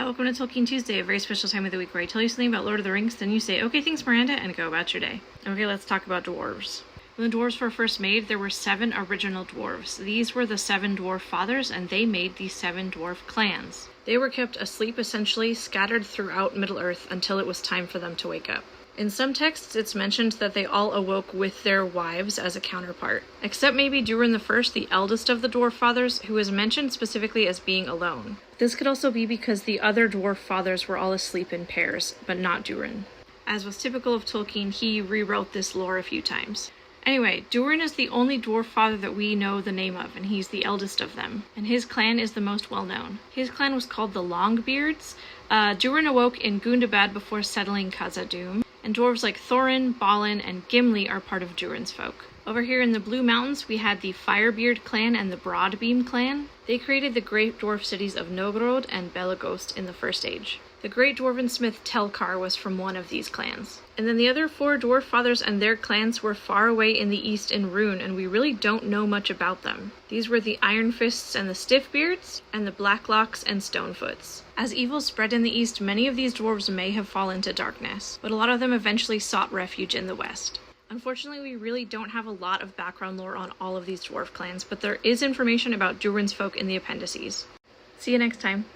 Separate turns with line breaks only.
welcome to Tolkien Tuesday, a very special time of the week where I tell you something about Lord of the Rings, then you say, okay, thanks Miranda, and go about your day. Okay, let's talk about dwarves. When the dwarves were first made, there were 7 original dwarves. These were the 7 dwarf fathers, and they made the 7 dwarf clans. They were kept asleep essentially, scattered throughout Middle-earth until it was time for them to wake up. In some texts, it's mentioned that they all awoke with their wives as a counterpart, except maybe Durin the First, the eldest of the dwarf fathers, who is mentioned specifically as being alone. This could also be because the other dwarf fathers were all asleep in pairs, but not Durin. As was typical of Tolkien, he rewrote this lore a few times. Anyway, Durin is the only dwarf father that we know the name of, and he's the eldest of them, and his clan is the most well-known. His clan was called the Longbeards. Durin awoke in Gundabad before settling Khazad-dûm, and dwarves like Thorin, Balin, and Gimli are part of Durin's folk. Over here in the Blue Mountains, we had the Firebeard clan and the Broadbeam clan. They created the great dwarf cities of Novgorod and Belagost in the First Age. The great dwarven smith Telkar was from one of these clans. And then the other 4 dwarf fathers and their clans were far away in the east in Rhûn, and we really don't know much about them. These were the Iron Fists and the Stiffbeards, and the Blacklocks and Stonefoots. As evil spread in the east, many of these dwarves may have fallen to darkness, but a lot of them eventually sought refuge in the west. Unfortunately, we really don't have a lot of background lore on all of these dwarf clans, but there is information about Durin's folk in the appendices. See you next time.